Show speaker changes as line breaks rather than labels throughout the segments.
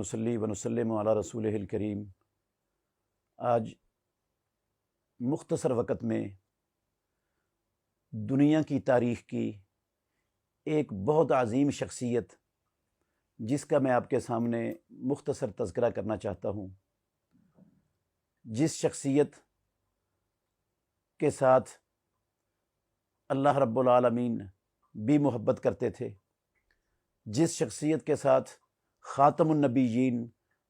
ونصلی ونسلم علی رسولہ الکریم۔ آج مختصر وقت میں دنیا کی تاریخ کی ایک بہت عظیم شخصیت جس کا میں آپ کے سامنے مختصر تذکرہ کرنا چاہتا ہوں، جس شخصیت کے ساتھ اللہ رب العالمین بھی محبت کرتے تھے، جس شخصیت کے ساتھ خاتم النبیین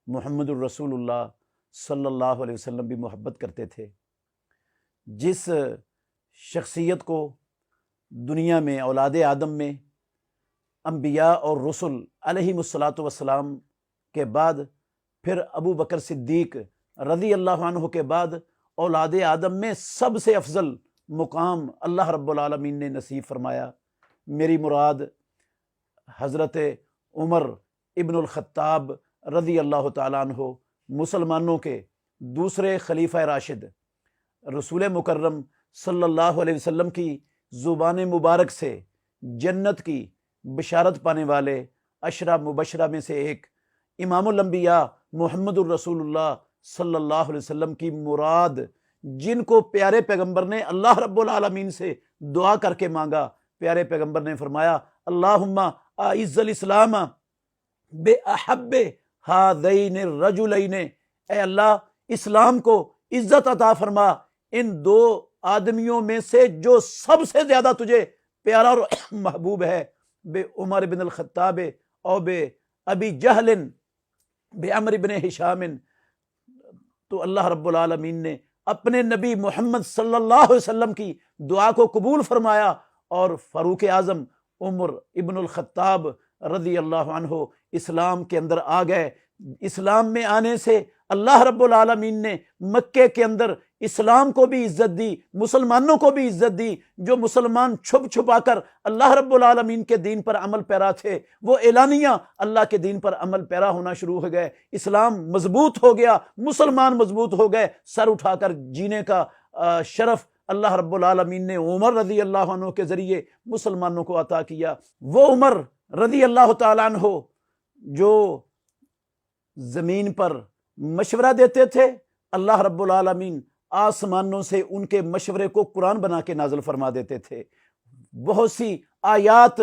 محمد الرسول اللہ صلی اللہ علیہ وسلم بھی محبت کرتے تھے، جس شخصیت کو دنیا میں اولاد آدم میں انبیاء اور رسل علیہم الصلاۃ والسلام کے بعد پھر ابو بکر صدیق رضی اللہ عنہ کے بعد اولاد آدم میں سب سے افضل مقام اللہ رب العالمین نے نصیب فرمایا۔ میری مراد حضرت عمر ابن الخطاب رضی اللہ تعالیٰ عنہ، مسلمانوں کے دوسرے خلیفہ راشد، رسول مکرم صلی اللہ علیہ وسلم کی زبان مبارک سے جنت کی بشارت پانے والے عشرہ مبشرہ میں سے ایک امام الانبیاء محمد الرسول اللہ صلی اللہ علیہ وسلم کی مراد، جن کو پیارے پیغمبر نے اللہ رب العالمین سے دعا کر کے مانگا۔ پیارے پیغمبر نے فرمایا، اللہم اعز الاسلام بے احب ہذین الرجلین، اے اللہ اسلام کو عزت عطا فرما ان دو آدمیوں میں سے جو سب سے زیادہ تجھے پیارا اور محبوب ہے، بے عمر بن الخطاب اور بے ابی جہل بے عمر بن ہشام۔ تو اللہ رب العالمین نے اپنے نبی محمد صلی اللہ علیہ وسلم کی دعا کو قبول فرمایا اور فاروق اعظم عمر ابن الخطاب رضی اللہ عنہ اسلام کے اندر آ گئے۔ اسلام میں آنے سے اللہ رب العالمین نے مکے کے اندر اسلام کو بھی عزت دی، مسلمانوں کو بھی عزت دی۔ جو مسلمان چھپ چھپا کر اللہ رب العالمین کے دین پر عمل پیرا تھے، وہ اعلانیہ اللہ کے دین پر عمل پیرا ہونا شروع ہو گئے۔ اسلام مضبوط ہو گیا، مسلمان مضبوط ہو گئے۔ سر اٹھا کر جینے کا شرف اللہ رب العالمین نے عمر رضی اللہ عنہ کے ذریعے مسلمانوں کو عطا کیا۔ وہ عمر رضی اللہ تعالیٰ عنہ جو زمین پر مشورہ دیتے تھے، اللہ رب العالمین آسمانوں سے ان کے مشورے کو قرآن بنا کے نازل فرما دیتے تھے۔ بہت سی آیات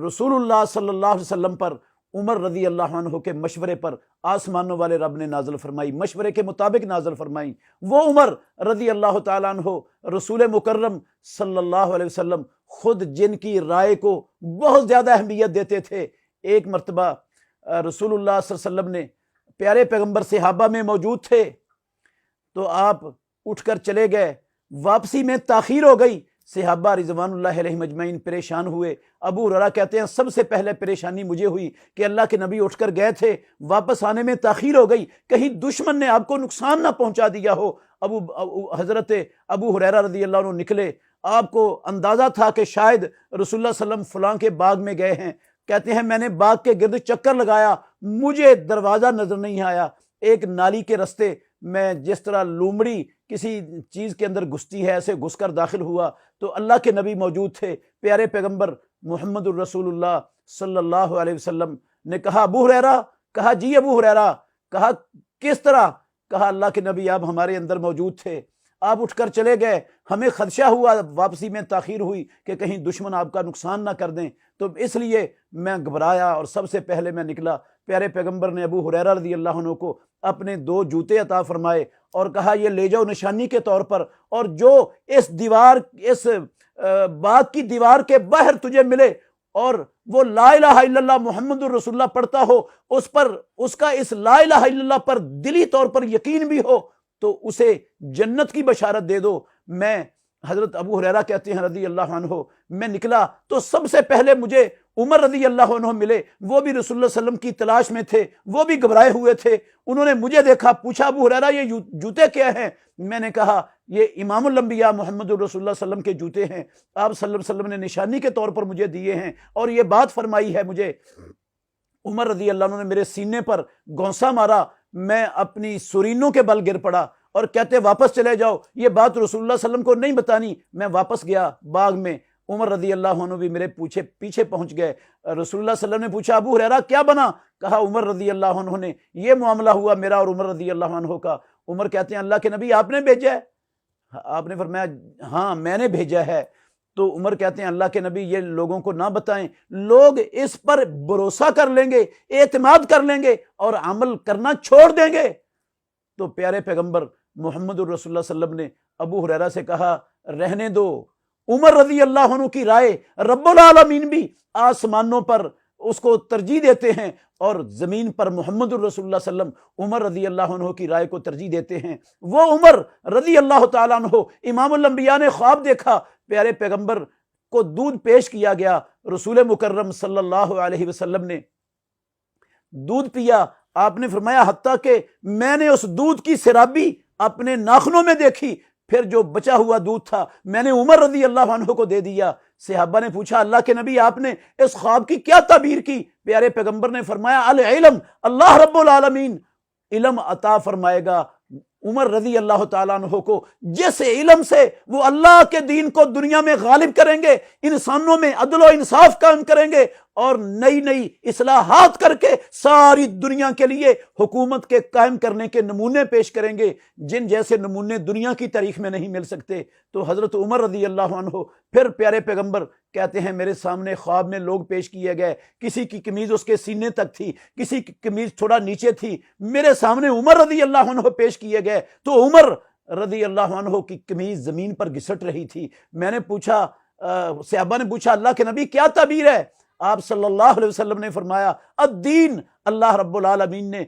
رسول اللہ صلی اللہ علیہ وسلم پر، عمر رضی اللہ عنہ کے مشورے پر آسمانوں والے رب نے نازل فرمائی، مشورے کے مطابق نازل فرمائی۔ وہ عمر رضی اللہ تعالیٰ عنہ رسول مکرم صلی اللہ علیہ وسلم خود جن کی رائے کو بہت زیادہ اہمیت دیتے تھے، ایک مرتبہ رسول اللہ صلی اللہ علیہ وسلم نے، پیارے پیغمبر صحابہ میں موجود تھے، تو آپ اٹھ کر چلے گئے، واپسی میں تاخیر ہو گئی۔ صحابہ رضوان اللہ علیہم اجمعین پریشان ہوئے۔ ابو ہریرہ کہتے ہیں سب سے پہلے پریشانی مجھے ہوئی کہ اللہ کے نبی اٹھ کر گئے تھے، واپس آنے میں تاخیر ہو گئی، کہیں دشمن نے آپ کو نقصان نہ پہنچا دیا ہو۔ حضرت ابو ہریرہ رضی اللہ عنہ نکلے، آپ کو اندازہ تھا کہ شاید رسول اللہ صلی اللہ علیہ وسلم فلاں کے باغ میں گئے ہیں۔ کہتے ہیں میں نے باغ کے گرد چکر لگایا، مجھے دروازہ نظر نہیں آیا۔ ایک نالی کے رستے میں جس طرح لومڑی کسی چیز کے اندر گھستی ہے، ایسے گھس کر داخل ہوا تو اللہ کے نبی موجود تھے۔ پیارے پیغمبر محمد الرسول اللہ صلی اللہ علیہ وسلم نے کہا، ابو ہریرہ؟ کہا جی ابو ہریرہ۔ کہا کس طرح؟ کہا اللہ کے نبی آپ ہمارے اندر موجود تھے، آپ اٹھ کر چلے گئے، ہمیں خدشہ ہوا، واپسی میں تاخیر ہوئی کہ کہیں دشمن آپ کا نقصان نہ کر دیں، تو اس لیے میں گھبرایا اور سب سے پہلے میں نکلا۔ پیارے پیغمبر نے ابو ہریرہ رضی اللہ عنہ کو اپنے 2 جوتے عطا فرمائے اور کہا یہ لے جاؤ نشانی کے طور پر، اور جو اس باغ کی دیوار کے باہر تجھے ملے اور وہ لا الہ الا اللہ محمد الرسول اللہ پڑھتا ہو، اس کا اس لا الہ الا اللہ پر دلی طور پر یقین بھی ہو، تو اسے جنت کی بشارت دے دو۔ میں حضرت ابو ہریرہ کہتے ہیں رضی اللہ عنہ، میں نکلا تو سب سے پہلے مجھے عمر رضی اللہ عنہ ملے، وہ بھی رسول اللہ صلی اللہ علیہ وسلم کی تلاش میں تھے، وہ بھی گھبرائے ہوئے تھے۔ انہوں نے مجھے دیکھا، پوچھا ابو ہریرہ یہ جوتے کیا ہیں؟ میں نے کہا یہ امام الانبیاء محمد الرسول اللہ صلی اللہ علیہ وسلم کے جوتے ہیں، آپ صلی اللہ علیہ وسلم نے نشانی کے طور پر مجھے دیے ہیں اور یہ بات فرمائی ہے مجھے۔ عمر رضی اللہ عنہ نے میرے سینے پر گھونسا مارا، میں اپنی سرینوں کے بل گر پڑا اور کہتے واپس چلے جاؤ، یہ بات رسول اللہ صلی اللہ علیہ وسلم کو نہیں بتانی۔ میں واپس گیا باغ میں، عمر رضی اللہ عنہ بھی میرے پیچھے پہنچ گئے۔ رسول اللہ صلی اللہ علیہ وسلم نے پوچھا ابو ہریرہ کیا بنا؟ کہا عمر رضی اللہ عنہ نے یہ معاملہ ہوا میرا اور عمر رضی اللہ عنہ کا۔ عمر کہتے ہیں اللہ کے نبی آپ نے بھیجا ہے؟ آپ نے فرمایا ہاں میں نے بھیجا ہے۔ تو عمر کہتے ہیں اللہ کے نبی یہ لوگوں کو نہ بتائیں، لوگ اس پر بھروسہ کر لیں گے، اعتماد کر لیں گے اور عمل کرنا چھوڑ دیں گے۔ تو پیارے پیغمبر محمد الرسول اللہ صلی اللہ علیہ وسلم نے ابو ہریرہ سے کہا رہنے دو، عمر رضی اللہ عنہ کی رائے رب العالمین بھی آسمانوں پر اس کو ترجیح دیتے ہیں اور زمین پر محمد الرسول اللہ صلی اللہ علیہ وسلم عمر رضی اللہ عنہ کی رائے کو ترجیح دیتے ہیں۔ وہ عمر رضی اللہ تعالیٰ عنہ، امام الانبیاء نے خواب دیکھا، پیارے پیغمبر کو دودھ پیش کیا گیا، رسول مکرم صلی اللہ علیہ وسلم نے دودھ پیا۔ آپ نے فرمایا حتیٰ کہ میں نے اس دودھ کی سرابی اپنے ناخنوں میں دیکھی، پھر جو بچا ہوا دودھ تھا میں نے عمر رضی اللہ عنہ کو دے دیا۔ صحابہ نے پوچھا اللہ کے نبی آپ نے اس خواب کی کیا تعبیر کی؟ پیارے پیغمبر نے فرمایا العلم، اللہ رب العالمین علم عطا فرمائے گا عمر رضی اللہ تعالیٰ عنہ کو، جس علم سے وہ اللہ کے دین کو دنیا میں غالب کریں گے، انسانوں میں عدل و انصاف قائم کریں گے اور نئی نئی اصلاحات کر کے ساری دنیا کے لیے حکومت کے قائم کرنے کے نمونے پیش کریں گے، جن جیسے نمونے دنیا کی تاریخ میں نہیں مل سکتے۔ تو حضرت عمر رضی اللہ عنہ پھر پیارے پیغمبر کہتے ہیں میرے سامنے خواب میں لوگ پیش کیے گئے، کسی کی قمیض اس کے سینے تک تھی، کسی کی قمیض تھوڑا نیچے تھی، میرے سامنے عمر رضی اللہ عنہ پیش کیے گئے تو عمر رضی اللہ عنہ کی قمیض زمین پر گھسٹ رہی تھی۔ میں نے پوچھا، صحابہ نے پوچھا اللہ کے نبی کیا تعبیر ہے؟ آپ صلی اللہ علیہ وسلم نے فرمایا الدین، اللہ رب العالمین نے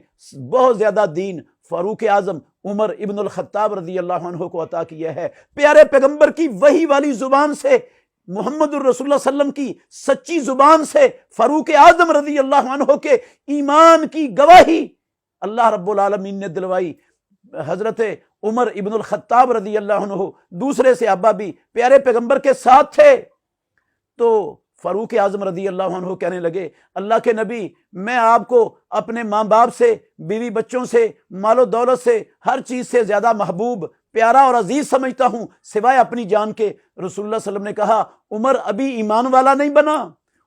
بہت زیادہ دین فاروق اعظم عمر ابن الخطاب رضی اللہ عنہ کو عطا کیا ہے۔ پیارے پیغمبر کی وحی والی زبان سے، محمد الرسول اللہ صلی اللہ علیہ وسلم کی سچی زبان سے فاروق اعظم رضی اللہ عنہ کے ایمان کی گواہی اللہ رب العالمین نے دلوائی۔ حضرت عمر ابن الخطاب رضی اللہ عنہ دوسرے صحابہ بھی پیارے پیغمبر کے ساتھ تھے، تو فاروق اعظم رضی اللہ عنہ کہنے لگے اللہ کے نبی میں آپ کو اپنے ماں باپ سے، بیوی بچوں سے، مال و دولت سے، ہر چیز سے زیادہ محبوب، پیارا اور عزیز سمجھتا ہوں سوائے اپنی جان کے۔ رسول اللہ صلی اللہ علیہ وسلم نے کہا عمر ابھی ایمان والا نہیں بنا؟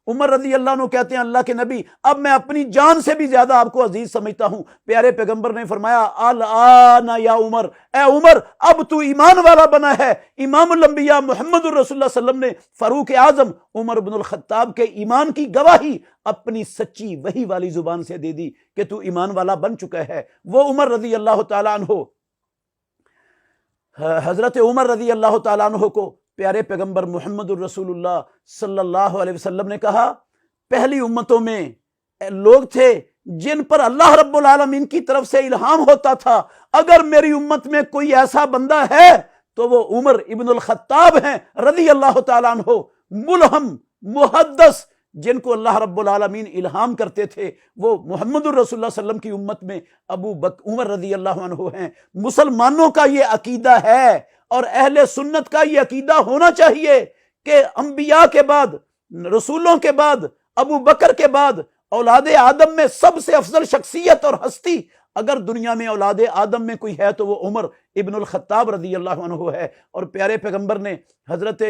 عمر رضی اللہ عنہ کہتے ہیں اللہ کے نبی اب میں اپنی جان سے بھی زیادہ آپ کو عزیز سمجھتا ہوں۔ پیارے پیغمبر نے فرمایا الآن یا عمر، اے عمر اب تو ایمان والا بنا ہے۔ امام الانبیاء محمد الرسول اللہ صلی اللہ علیہ وسلم نے فاروق اعظم عمر بن الخطاب کے ایمان کی گواہی اپنی سچی وحی والی زبان سے دے دی کہ تو ایمان والا بن چکا ہے۔ وہ عمر رضی اللہ تعالیٰ عنہ، حضرت عمر رضی اللہ تعالیٰ عنہ کو پیارے پیغمبر محمد الرسول اللہ صلی اللہ علیہ وسلم نے کہا پہلی امتوں میں لوگ تھے جن پر اللہ رب العالمین کی طرف سے الہام ہوتا تھا، اگر میری امت میں کوئی ایسا بندہ ہے تو وہ عمر ابن الخطاب ہیں رضی اللہ تعالیٰ عنہ، ملہم، محدث، جن کو اللہ رب العالمین الہام کرتے تھے، وہ محمد الرسول اللہ صلی اللہ علیہ وسلم کی امت میں عمر رضی اللہ عنہ ہیں۔ مسلمانوں کا یہ عقیدہ ہے اور اہل سنت کا یہ عقیدہ ہونا چاہیے کہ انبیاء کے بعد، رسولوں کے بعد، ابو بکر کے بعد اولاد آدم میں سب سے افضل شخصیت اور ہستی اگر دنیا میں اولاد آدم میں کوئی ہے تو وہ عمر ابن الخطاب رضی اللہ عنہ ہے۔ اور پیارے پیغمبر نے حضرت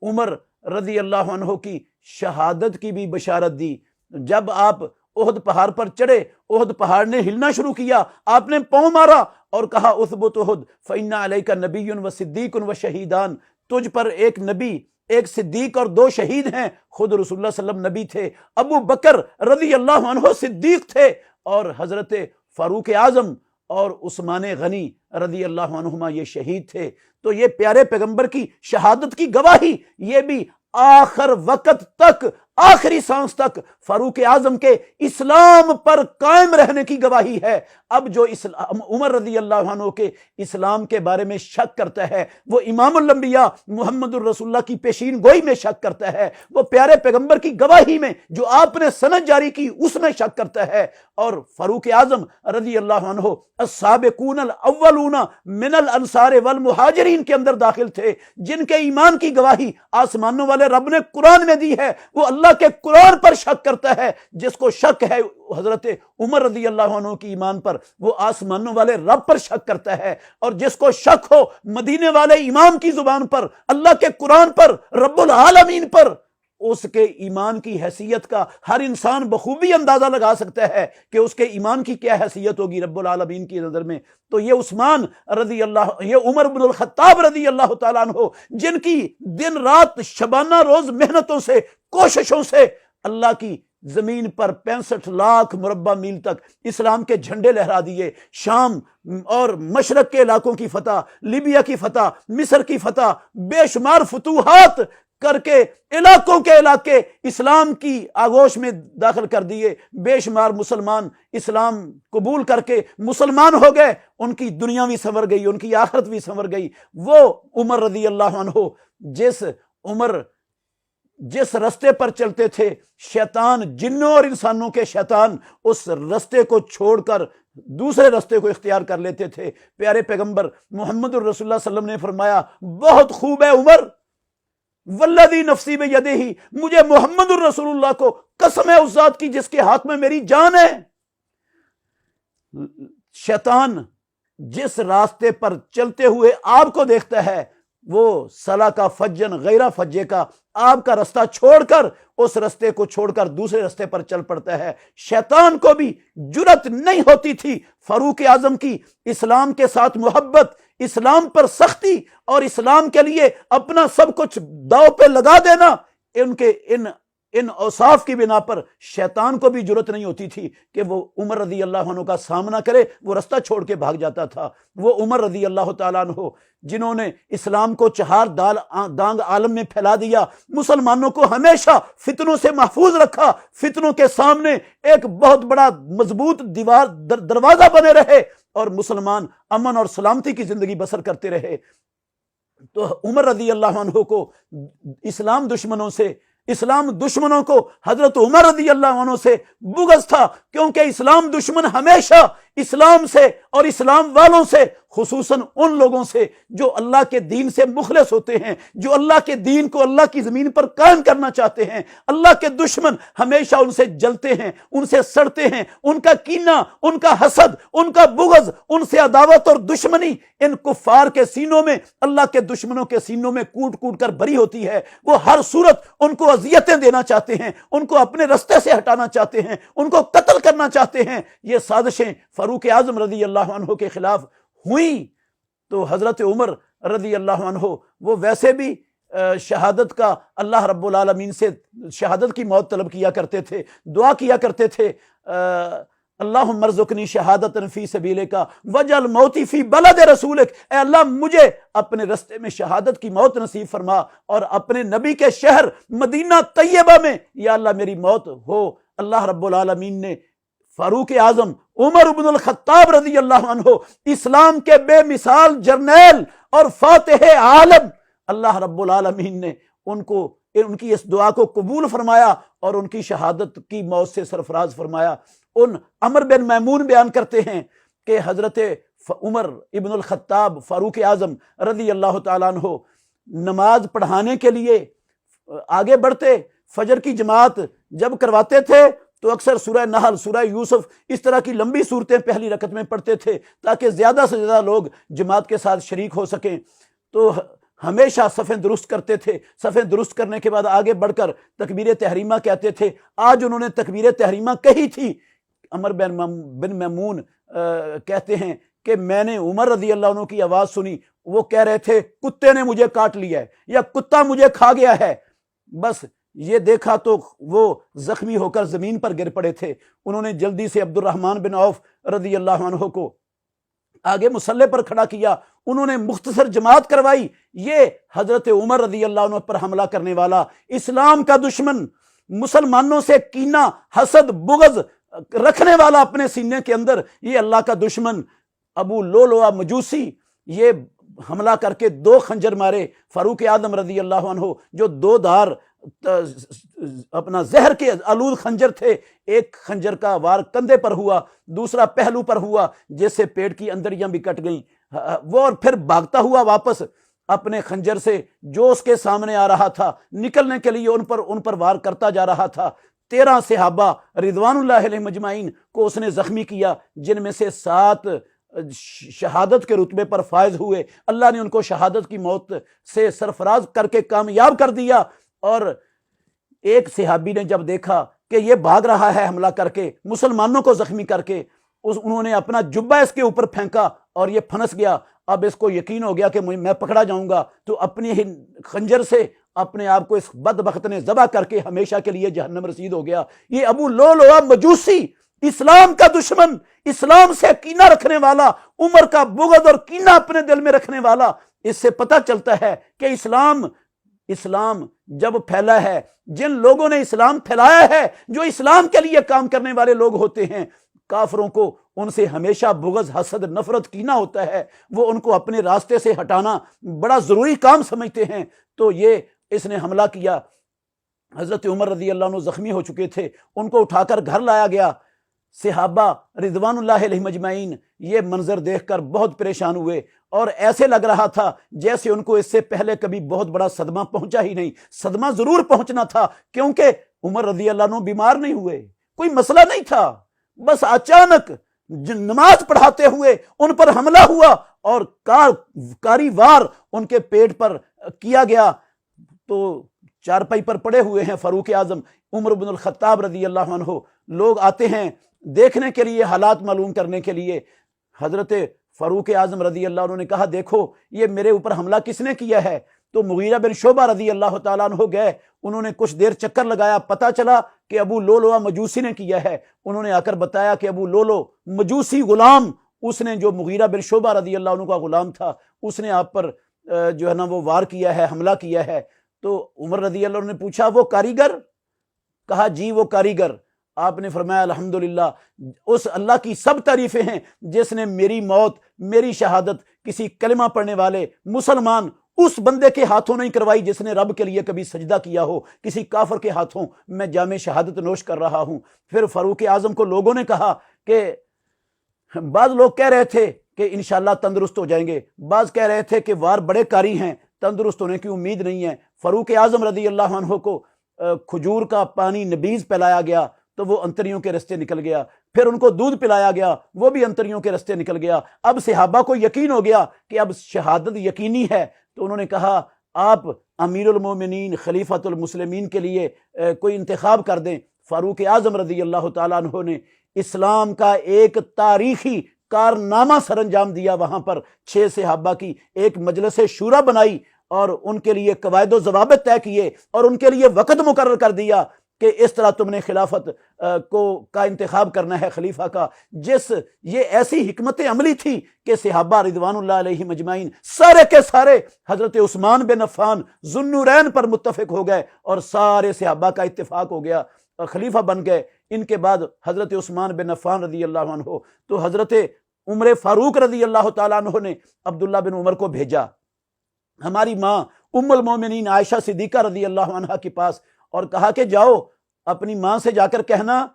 عمر رضی اللہ عنہ کی شہادت کی بھی بشارت دی۔ جب آپ احد پہاڑ پر چڑھے، احد پہاڑ نے ہلنا شروع کیا، آپ نے پاؤں مارا اور کہا اثبت احد فإن علیک نبی و صدیق و شہیدان، تجھ پر ایک نبی، ایک صدیق اور دو شہید ہیں۔ خود رسول اللہ صلی اللہ علیہ وسلم نبی تھے، ابو بکر رضی اللہ عنہ صدیق تھے، اور حضرت فاروق اعظم اور عثمان غنی رضی اللہ عنہما یہ شہید تھے۔ تو یہ پیارے پیغمبر کی شہادت کی گواہی، یہ بھی آخر وقت تک، آخری سانس تک فاروق اعظم کے اسلام پر قائم رہنے کی گواہی ہے۔ اب جو عمر رضی اللہ عنہ کے اسلام کے بارے میں شک کرتا ہے وہ امام الانبیاء محمد الرسول اللہ کی پیشین گوئی میں شک کرتا ہے، وہ پیارے پیغمبر کی گواہی میں جو آپ نے سند جاری کی اس میں شک کرتا ہے۔ اور فاروق اعظم رضی اللہ عنہ السابقون الاولون من الانصار والمہاجرین کے اندر داخل تھے، جن کے ایمان کی گواہی آسمانوں والے رب نے قرآن میں دی ہے۔ وہ اللہ اللہ کے قرآن پر شک کرتا ہے، جس کو شک ہے حضرت عمر رضی اللہ عنہ کی ایمان پر، وہ آسمانوں والے رب پر شک کرتا ہے، اور جس کو شک ہو مدینے والے امام کی زبان پر، اللہ کے قرآن پر، رب العالمین پر، اس کے ایمان کی حیثیت کا ہر انسان بخوبی اندازہ لگا سکتا ہے کہ اس کے ایمان کی کیا حیثیت ہوگی رب العالمین کی نظر میں۔ تو یہ عثمان رضی اللہ، یہ عمر بن الخطاب رضی اللہ تعالیٰ عنہ، جن کی دن رات شبانہ روز محنتوں سے، کوششوں سے اللہ کی زمین پر 65 لاکھ مربع میل تک اسلام کے جھنڈے لہرا دیے، شام اور مشرق کے علاقوں کی فتح، لیبیا کی فتح، مصر کی فتح، بے شمار فتوحات کر کے علاقوں کے علاقے اسلام کی آغوش میں داخل کر دیے، بے شمار مسلمان اسلام قبول کر کے مسلمان ہو گئے، ان کی دنیا بھی سنور گئی، ان کی آخرت بھی سنور گئی۔ وہ عمر رضی اللہ عنہ جس رستے پر چلتے تھے، شیطان، جنوں اور انسانوں کے شیطان اس رستے کو چھوڑ کر دوسرے رستے کو اختیار کر لیتے تھے۔ پیارے پیغمبر محمد الرسول اللہ صلی اللہ علیہ وسلم نے فرمایا، بہت خوب ہے عمر، والذی نفسی بیدہ، مجھے محمد الرسول اللہ کو قسم ہے اس ذات کی جس کے ہاتھ میں میری جان ہے۔ شیطان جس راستے پر چلتے ہوئے آپ کو دیکھتا ہے، وہ سلکا فجن غیر فجے کا، آپ کا رستہ چھوڑ کر، اس رستے کو چھوڑ کر دوسرے رستے پر چل پڑتا ہے۔ شیطان کو بھی جرت نہیں ہوتی تھی فاروق اعظم کی اسلام کے ساتھ محبت، اسلام پر سختی اور اسلام کے لیے اپنا سب کچھ داؤ پہ لگا دینا، ان اوصاف کی بنا پر شیطان کو بھی جرت نہیں ہوتی تھی کہ وہ عمر رضی اللہ عنہ کا سامنا کرے، وہ رستہ چھوڑ کے بھاگ جاتا تھا۔ وہ عمر رضی اللہ تعالیٰ عنہ جنہوں نے اسلام کو چہار دانگ عالم میں پھیلا دیا، مسلمانوں کو ہمیشہ فتنوں سے محفوظ رکھا، فتنوں کے سامنے ایک بہت بڑا مضبوط دروازہ بنے رہے اور مسلمان امن اور سلامتی کی زندگی بسر کرتے رہے۔ تو عمر رضی اللہ عنہ کو اسلام دشمنوں کو حضرت عمر رضی اللہ عنہ سے بغض تھا، کیونکہ اسلام دشمن ہمیشہ اسلام سے اور اسلام والوں سے، خصوصاً ان لوگوں سے جو اللہ کے دین سے مخلص ہوتے ہیں، جو اللہ کے دین کو اللہ کی زمین پر قائم کرنا چاہتے ہیں، اللہ کے دشمن ہمیشہ ان سے جلتے ہیں، ان سے سڑتے ہیں، ان کا کینہ، ان کا حسد، ان کا بغض، ان سے عداوت اور دشمنی ان کفار کے سینوں میں، اللہ کے دشمنوں کے سینوں میں کوٹ کوٹ کر بھری ہوتی ہے۔ وہ ہر صورت ان کو اذیتیں دینا چاہتے ہیں، ان کو اپنے رستے سے ہٹانا چاہتے ہیں، ان کو قتل کرنا چاہتے ہیں۔ یہ سازشیں فاروق اعظم رضی اللہ عنہ کے خلاف ہوئیں تو حضرت عمر رضی اللہ عنہ وہ ویسے بھی شہادت کا، اللہ رب العالمین سے شہادت کی موت طلب کیا کرتے تھے، دعا کیا کرتے تھے، اللہم ارزقنی شہادۃ فی سبیلک واجعل موتی فی بلد رسولک، اے اللہ مجھے اپنے رستے میں شہادت کی موت نصیب فرما اور اپنے نبی کے شہر مدینہ طیبہ میں یا اللہ میری موت ہو۔ اللہ رب العالمین نے فاروق اعظم عمر بن الخطاب رضی اللہ عنہ، اسلام کے بے مثال جرنیل اور فاتح عالم، اللہ رب العالمین نے ان کی اس دعا کو قبول فرمایا اور ان کی شہادت کی موت سے سرفراز فرمایا۔ عمر بن میمون بیان کرتے ہیں کہ حضرت عمر ابن الخطاب فاروق اعظم رضی اللہ تعالیٰ عنہ نماز پڑھانے کے لیے آگے بڑھتے، فجر کی جماعت جب کرواتے تھے تو اکثر سورہ نحل، سورہ یوسف، اس طرح کی لمبی صورتیں پہلی رکعت میں پڑھتے تھے تاکہ زیادہ سے زیادہ لوگ جماعت کے ساتھ شریک ہو سکیں۔ تو ہمیشہ صفیں درست کرتے تھے، صفیں درست کرنے کے بعد آگے بڑھ کر تکبیر تحریمہ کہتے تھے۔ آج انہوں نے تکبیر تحریمہ کہی تھی، عمر بن میمون کہتے ہیں کہ میں نے عمر رضی اللہ عنہ کی آواز سنی، وہ کہہ رہے تھے کتے نے مجھے کاٹ لیا ہے یا کتا مجھے کھا گیا ہے۔ بس یہ دیکھا تو وہ زخمی ہو کر زمین پر گر پڑے تھے۔ انہوں نے جلدی سے عبد الرحمن بن عوف رضی اللہ عنہ کو آگے مصلی پر کھڑا کیا، انہوں نے مختصر جماعت کروائی۔ یہ حضرت عمر رضی اللہ عنہ پر حملہ کرنے والا، اسلام کا دشمن، مسلمانوں سے کینہ، حسد، بغض رکھنے والا اپنے سینے کے اندر، یہ اللہ کا دشمن ابو لؤلؤہ مجوسی، یہ حملہ کر کے 2 خنجر مارے فاروق اعظم رضی اللہ عنہ، جو 2 دھار اپنا زہر کے آلود خنجر تھے۔ ایک خنجر کا وار کندھے پر ہوا، دوسرا پہلو پر ہوا، جس سے پیٹ کی اندڑیاں بھی کٹ گئیں۔ وہ اور پھر بھاگتا ہوا واپس اپنے خنجر سے جو اس کے سامنے آ رہا تھا نکلنے کے لیے ان پر وار کرتا جا رہا تھا۔ 13 صحابہ رضوان اللہ علیہم اجمعین کو اس نے زخمی کیا، جن میں سے 7 شہادت کے رتبے پر فائز ہوئے۔ اللہ نے ان کو شہادت کی موت سے سرفراز کر کے کامیاب کر دیا۔ اور ایک صحابی نے جب دیکھا کہ یہ بھاگ رہا ہے حملہ کر کے، مسلمانوں کو زخمی کر کے، انہوں نے اپنا جبہ اس کے اوپر پھینکا اور یہ پھنس گیا۔ اب اس کو یقین ہو گیا کہ میں پکڑا جاؤں گا، تو اپنی ہی خنجر سے اپنے آپ کو اس بدبخت نے ذبح کر کے ہمیشہ کے لیے جہنم رسید ہو گیا۔ یہ ابو لؤلؤہ مجوسی، اسلام کا دشمن، اسلام سے کینہ رکھنے والا، عمر کا بغض اور کینہ اپنے دل میں رکھنے والا، اس سے پتہ چلتا ہے کہ اسلام جب پھیلا ہے، جن لوگوں نے اسلام پھیلایا ہے، جو اسلام کے لیے کام کرنے والے لوگ ہوتے ہیں، کافروں کو ان سے ہمیشہ بغض، حسد، نفرت، کینہ ہوتا ہے۔ وہ ان کو اپنے راستے سے ہٹانا بڑا ضروری کام سمجھتے ہیں۔ تو یہ اس نے حملہ کیا۔ حضرت عمر رضی اللہ عنہ زخمی ہو چکے تھے، ان کو اٹھا کر گھر لایا گیا۔ صحابہ رضوان اللہ علیہم اجمعین یہ منظر دیکھ کر بہت پریشان ہوئے، اور ایسے لگ رہا تھا جیسے ان کو اس سے پہلے کبھی بہت بڑا صدمہ پہنچا ہی نہیں۔ صدمہ ضرور پہنچنا تھا، کیونکہ عمر رضی اللہ عنہ بیمار نہیں ہوئے، کوئی مسئلہ نہیں تھا، بس اچانک نماز پڑھاتے ہوئے ان پر حملہ ہوا اور کاری وار ان کے پیٹ پر کیا گیا۔ تو چارپائی پر پڑے ہوئے ہیں فاروق اعظم عمر بن الخطاب رضی اللہ عنہ، لوگ آتے ہیں دیکھنے کے لیے، حالات معلوم کرنے کے لیے۔ حضرت فاروق اعظم رضی اللہ عنہ نے کہا دیکھو یہ میرے اوپر حملہ کس نے کیا ہے؟ تو مغیرہ بن شعبہ رضی اللہ تعالیٰ عنہ گئے، انہوں نے کچھ دیر چکر لگایا، پتہ چلا کہ ابو لؤلؤہ مجوسی نے کیا ہے۔ انہوں نے آ کر بتایا کہ ابو لؤلؤ مجوسی غلام، اس نے جو مغیرہ بن شعبہ رضی اللہ عنہ کا غلام تھا، اس نے آپ پر جو ہے نا وہ وار کیا ہے، حملہ کیا ہے۔ تو عمر رضی اللہ عنہ نے پوچھا وہ کاریگر؟ کہا جی وہ کاریگر۔ آپ نے فرمایا الحمدللہ، اس اللہ کی سب تعریفیں ہیں جس نے میری موت، میری شہادت کسی کلمہ پڑھنے والے مسلمان اس بندے کے ہاتھوں نہیں کروائی جس نے رب کے لیے کبھی سجدہ کیا ہو، کسی کافر کے ہاتھوں میں جام شہادت نوش کر رہا ہوں۔ پھر فاروق اعظم کو لوگوں نے کہا کہ بعض لوگ کہہ رہے تھے کہ انشاءاللہ تندرست ہو جائیں گے، بعض کہہ رہے تھے کہ وار بڑے کاری ہیں، تندرست ہونے کی امید نہیں ہے۔ فاروق اعظم رضی اللہ عنہ کو کھجور کا پانی نبیذ پلایا گیا تو وہ انتریوں کے رستے نکل گیا، پھر ان کو دودھ پلایا گیا، وہ بھی انتریوں کے رستے نکل گیا۔ اب صحابہ کو یقین ہو گیا کہ اب شہادت یقینی ہے، تو انہوں نے کہا آپ امیر المومنین خلیفۃ المسلمین کے لیے کوئی انتخاب کر دیں۔ فاروق اعظم رضی اللہ تعالیٰ عنہ نے اسلام کا ایک تاریخی کارنامہ سر انجام دیا، وہاں پر 6 صحابہ کی ایک مجلس شورا بنائی اور ان کے لیے قواعد و ضوابط طے کیے اور ان کے لیے وقت مقرر کر دیا کہ اس طرح تم نے خلافت کا انتخاب کرنا ہے خلیفہ کا۔ یہ ایسی حکمت عملی تھی کہ صحابہ رضوان اللہ علیہم اجمعین سارے کے سارے حضرت عثمان بن عفان ذو النورین پر متفق ہو گئے اور سارے صحابہ کا اتفاق ہو گیا، خلیفہ بن گئے۔ ان کے بعد حضرت عثمان بن عفان رضی اللہ عنہ تو حضرت عمر فاروق رضی اللہ تعالیٰ عنہ نے عبداللہ بن عمر کو بھیجا ہماری ماں ام المومنین عائشہ صدیقہ رضی اللہ عنہ کے پاس، اور کہا کہ جاؤ اپنی ماں سے جا کر کہنا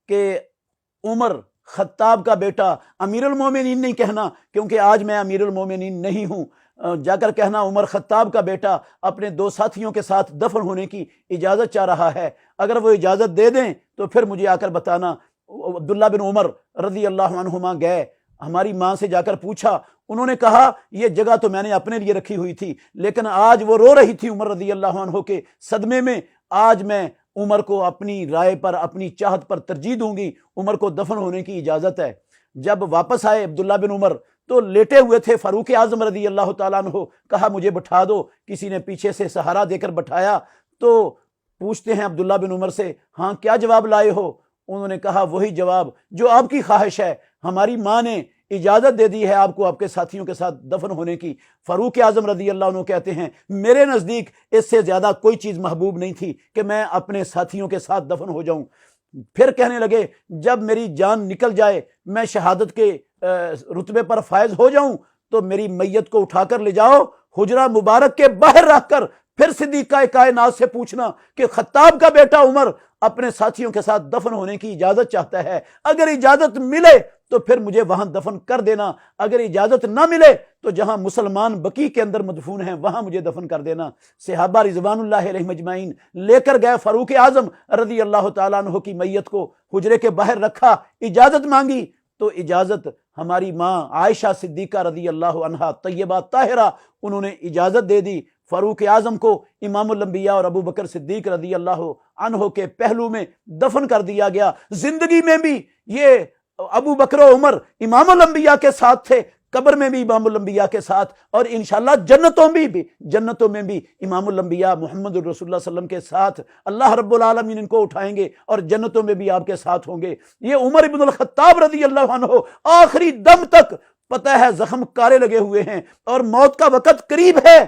کہ عمر خطاب کا بیٹا، امیر المومنین نہیں کہنا کیونکہ آج میں امیر المومنین نہیں ہوں، جا کر کہنا عمر خطاب کا بیٹا اپنے 2 ساتھیوں کے ساتھ دفن ہونے کی اجازت چاہ رہا ہے، اگر وہ اجازت دے دیں تو پھر مجھے آ کر بتانا۔ عبداللہ بن عمر رضی اللہ عنہما گئے، ہماری ماں سے جا کر پوچھا، انہوں نے کہا یہ جگہ تو میں نے اپنے لیے رکھی ہوئی تھی، لیکن آج وہ رو رہی تھی عمر رضی اللہ عنہ کے صدمے میں، آج میں عمر کو اپنی رائے پر، اپنی چاہت پر ترجیح دوں گی، عمر کو دفن ہونے کی اجازت ہے۔ جب واپس آئے عبداللہ بن عمر تو لیٹے ہوئے تھے فاروق اعظم رضی اللہ تعالیٰ عنہ، کہا مجھے بٹھا دو، کسی نے پیچھے سے سہارا دے کر بٹھایا۔ تو پوچھتے ہیں عبداللہ بن عمر سے، ہاں کیا جواب لائے ہو؟ انہوں نے کہا وہی جواب جو آپ کی خواہش ہے، ہماری ماں نے اجازت دے دی ہے آپ کو آپ کے ساتھیوں کے ساتھ دفن ہونے کی۔ فاروق اعظم رضی اللہ عنہ کہتے ہیں میرے نزدیک اس سے زیادہ کوئی چیز محبوب نہیں تھی کہ میں اپنے ساتھیوں کے ساتھ دفن ہو جاؤں۔ پھر کہنے لگے جب میری جان نکل جائے، میں شہادت کے رتبے پر فائز ہو جاؤں، تو میری میت کو اٹھا کر لے جاؤ، حجرہ مبارک کے باہر رکھ کر پھر صدیقہ کائنات سے پوچھنا کہ خطاب کا بیٹا عمر اپنے ساتھیوں کے ساتھ دفن ہونے کی اجازت چاہتا ہے، اگر اجازت ملے تو پھر مجھے وہاں دفن کر دینا، اگر اجازت نہ ملے تو جہاں مسلمان بقیع کے اندر مدفون ہیں وہاں مجھے دفن کر دینا۔ صحابہ رضوان اللہ علیہم اجمعین لے کر گئے فاروق اعظم رضی اللہ تعالیٰ عنہ کی میت کو، حجرے کے باہر رکھا، اجازت مانگی تو اجازت ہماری ماں عائشہ صدیقہ رضی اللہ عنہا طیبہ طاہرہ انہوں نے اجازت دے دی۔ فاروق اعظم کو امام الانبیاء اور ابو بکر صدیق رضی اللہ عنہ کے پہلو میں دفن کر دیا گیا۔ زندگی میں بھی یہ ابو بکر و عمر امام الانبیاء کے ساتھ تھے، قبر میں بھی امام الانبیاء کے ساتھ، اور انشاءاللہ جنتوں میں بھی امام الانبیاء محمد رسول اللہ صلی اللہ علیہ وسلم کے ساتھ اللہ رب العالمین ان کو اٹھائیں گے اور جنتوں میں بھی آپ کے ساتھ ہوں گے۔ یہ عمر ابن الخطاب رضی اللہ عنہ آخری دم تک پتہ ہے زخم کارے لگے ہوئے ہیں اور موت کا وقت قریب ہے،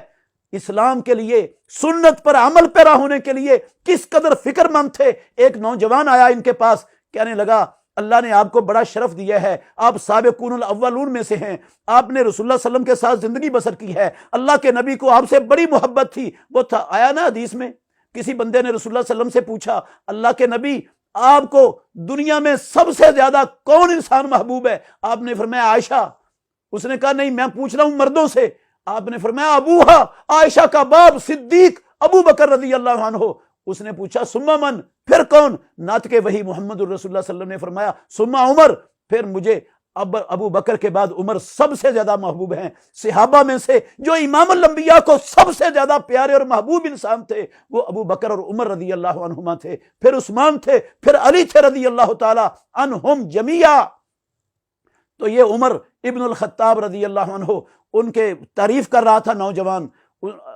اسلام کے لیے سنت پر عمل پیرا ہونے کے لیے کس قدر فکر مند تھے۔ ایک نوجوان آیا ان کے پاس، کہنے لگا اللہ نے آپ کو بڑا شرف دیا ہے، آپ سابقون الاولون میں سے ہیں، آپ نے رسول اللہ صلی اللہ علیہ وسلم کے ساتھ زندگی بسر کی ہے، اللہ کے نبی کو آپ سے بڑی محبت تھی۔ وہ تھا آیا نا حدیث میں، کسی بندے نے رسول اللہ صلی اللہ علیہ وسلم سے پوچھا اللہ کے نبی آپ کو دنیا میں سب سے زیادہ کون انسان محبوب ہے؟ آپ نے فرمایا عائشہ۔ اس نے کہا نہیں میں پوچھ رہا ہوں مردوں سے۔ آپ نے فرمایا ابوہا، عائشہ کا باپ صدیق ابو بکر رضی اللہ عنہ۔ اس نے پوچھا ثم من، پھر کون؟ نعت کے وہی محمد الرسول اللہ صلی اللہ علیہ وسلم نے فرمایا ثم عمر، پھر مجھے ابو بکر کے بعد عمر سب سے زیادہ محبوب ہیں۔ صحابہ میں سے جو امام الانبیاء کو سب سے زیادہ پیارے اور محبوب انسان تھے وہ ابو بکر اور عمر رضی اللہ عنہما تھے، پھر عثمان تھے، پھر علی تھے رضی اللہ تعالی عنہم جمیعا۔ تو یہ عمر ابن الخطاب رضی اللہ عنہ ان کے تعریف کر رہا تھا نوجوان۔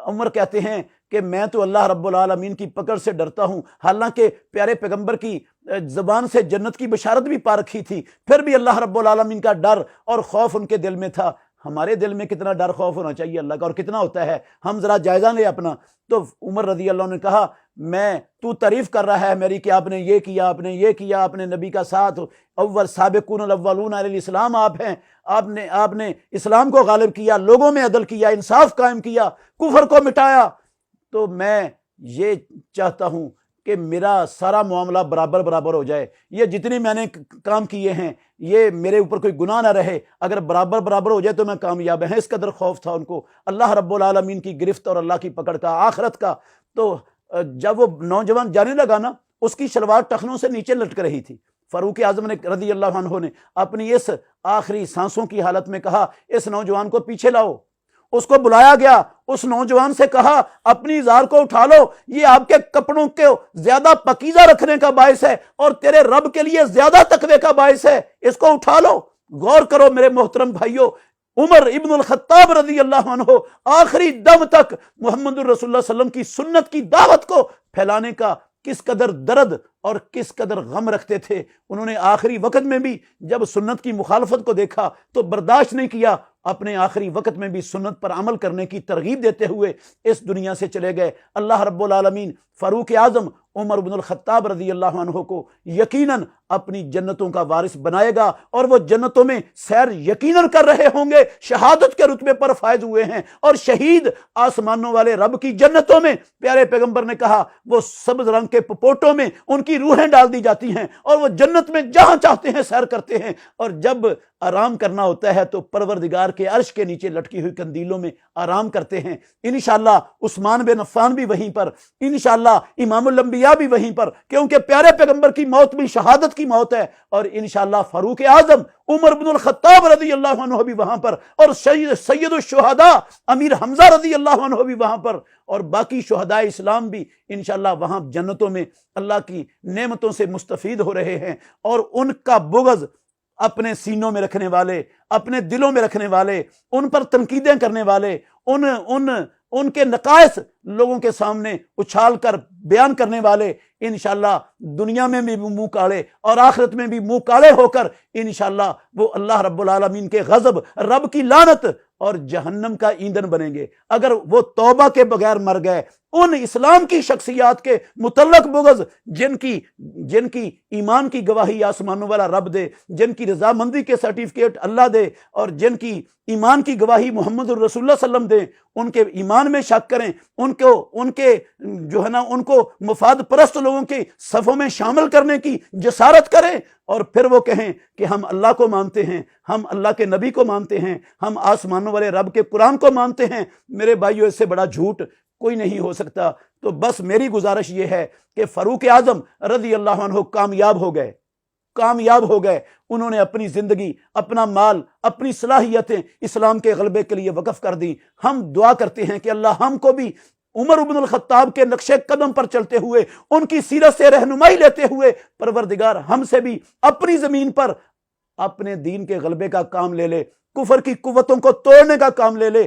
عمر کہتے ہیں کہ میں تو اللہ رب العالمین کی پکڑ سے ڈرتا ہوں، حالانکہ پیارے پیغمبر کی زبان سے جنت کی بشارت بھی پا رکھی تھی، پھر بھی اللہ رب العالمین کا ڈر اور خوف ان کے دل میں تھا۔ ہمارے دل میں کتنا ڈر خوف ہونا چاہیے اللہ کا، اور کتنا ہوتا ہے، ہم ذرا جائزہ لیں اپنا۔ تو عمر رضی اللہ عنہ نے کہا تو تعریف کر رہا ہے میری کہ آپ نے یہ کیا، آپ نے یہ کیا، آپ نے نبی کا ساتھ، اول سابقون الاولون علی الاسلام آپ ہیں، آپ نے اسلام کو غالب کیا، لوگوں میں عدل کیا، انصاف قائم کیا، کفر کو مٹایا۔ تو میں یہ چاہتا ہوں کہ میرا سارا معاملہ برابر برابر ہو جائے، یہ جتنی میں نے کام کیے ہیں یہ میرے اوپر کوئی گناہ نہ رہے، اگر برابر برابر ہو جائے تو میں کامیاب ہے۔ اس قدر خوف تھا ان کو اللہ رب العالمین کی گرفت اور اللہ کی پکڑ کا، آخرت کا۔ تو جب وہ نوجوان جانے لگا نا، اس کی شلوار ٹخنوں سے نیچے لٹک رہی تھی۔ فاروق اعظم نے رضی اللہ عنہ نے اپنی اس آخری سانسوں کی حالت میں کہا اس نوجوان کو پیچھے لاؤ۔ اس کو بلایا گیا، اس نوجوان سے کہا اپنی ازار کو اٹھا لو، یہ آپ کے کپڑوں کو زیادہ پاکیزہ رکھنے کا باعث ہے اور تیرے رب کے لیے زیادہ تقوی کا باعث ہے، اس کو اٹھا لو۔ غور کرو میرے محترم بھائیو، عمر ابن الخطاب رضی اللہ عنہ آخری دم تک محمد الرسول اللہ صلی اللہ علیہ وسلم کی سنت کی دعوت کو پھیلانے کا کس قدر درد اور کس قدر غم رکھتے تھے۔ انہوں نے آخری وقت میں بھی جب سنت کی مخالفت کو دیکھا تو برداشت نہیں کیا، اپنے آخری وقت میں بھی سنت پر عمل کرنے کی ترغیب دیتے ہوئے اس دنیا سے چلے گئے۔ اللہ رب العالمین فاروق اعظم عمر بن الخطاب رضی اللہ عنہ کو یقیناً اپنی جنتوں کا وارث بنائے گا، اور وہ جنتوں میں سیر یقیناً کر رہے ہوں گے، شہادت کے رتبے پر فائز ہوئے ہیں، اور شہید آسمانوں والے رب کی جنتوں میں، پیارے پیغمبر نے کہا وہ سبز رنگ کے پپوٹوں میں ان کی روحیں ڈال دی جاتی ہیں اور وہ جنت میں جہاں چاہتے ہیں سیر کرتے ہیں، اور جب آرام کرنا ہوتا ہے تو پروردگار کے عرش کے نیچے لٹکی ہوئی قندیلوں میں آرام کرتے ہیں۔ انشاءاللہ عثمان بن عفان بھی وہیں پر، انشاءاللہ امام الانبیاء بھی وہیں پر، کیونکہ پیارے پیغمبر کی موت بھی شہادت کی موت ہے، اور انشاءاللہ فاروق اعظم عمر بن الخطاب رضی اللہ عنہ بھی وہاں پر، اور سید الشہداء امیر حمزہ رضی اللہ عنہ بھی وہاں پر، اور باقی شہداء اسلام بھی انشاءاللہ وہاں جنتوں میں اللہ کی نعمتوں سے مستفید ہو رہے ہیں۔ اور ان کا بغض اپنے سینوں میں رکھنے والے، اپنے دلوں میں رکھنے والے، ان پر تنقیدیں کرنے والے، ان کے نقائص لوگوں کے سامنے اچھال کر بیان کرنے والے، انشاءاللہ دنیا میں بھی منہ کالے اور آخرت میں بھی منہ کالے ہو کر انشاءاللہ وہ اللہ رب العالمین کے غضب، رب کی لعنت اور جہنم کا ایندھن بنیں گے۔ اگر وہ توبہ کے بغیر مر گئے، ان اسلام کی شخصیات کے متعلق بغض جن کی ایمان کی گواہی آسمانوں والا رب دے، جن کی رضامندی کے سرٹیفکیٹ اللہ دے، اور جن کی ایمان کی گواہی محمد الرسول اللہ صلی اللہ علیہ وسلم دے، ان کے ایمان میں شک کریں، ان کو مفاد پرست لوگوں کے صفوں میں شامل کرنے کی جسارت کریں، اور پھر وہ کہیں کہ ہم اللہ کو مانتے ہیں، ہم اللہ کے نبی کو مانتے ہیں، ہم آسمانوں والے رب کے قرآن کو مانتے ہیں۔ میرے بھائیو، اس سے بڑا جھوٹ کوئی نہیں ہو سکتا۔ تو بس میری گزارش یہ ہے کہ فاروق اعظم رضی اللہ عنہ کامیاب ہو گئے۔ انہوں نے اپنی زندگی، اپنا مال، اپنی صلاحیتیں اسلام کے غلبے کے لیے وقف کر دی۔ ہم دعا کرتے ہیں کہ اللہ ہم کو بھی عمر بن الخطاب کے نقش قدم پر چلتے ہوئے، ان کی سیرت سے رہنمائی لیتے ہوئے، پروردگار ہم سے بھی اپنی زمین پر اپنے دین کے غلبے کا کام لے لے، کفر کی قوتوں کو توڑنے کا کام لے لے،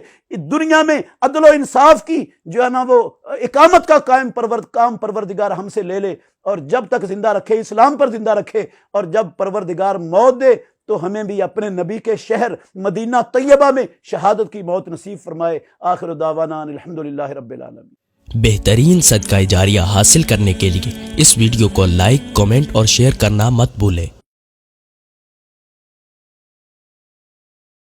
دنیا میں عدل و انصاف کی جو ہے نا وہ اقامت کا کام پروردگار ہم سے لے لے، اور جب تک زندہ رکھے اسلام پر زندہ رکھے، اور جب پروردگار موت دے تو ہمیں بھی اپنے نبی کے شہر مدینہ طیبہ میں شہادت کی موت نصیب فرمائے۔ آخر دعوانا الحمدللہ رب العالمین۔
بہترین صدقہ جاریہ حاصل کرنے کے لیے اس ویڈیو کو لائک، کمنٹ اور شیئر کرنا مت بھولیں۔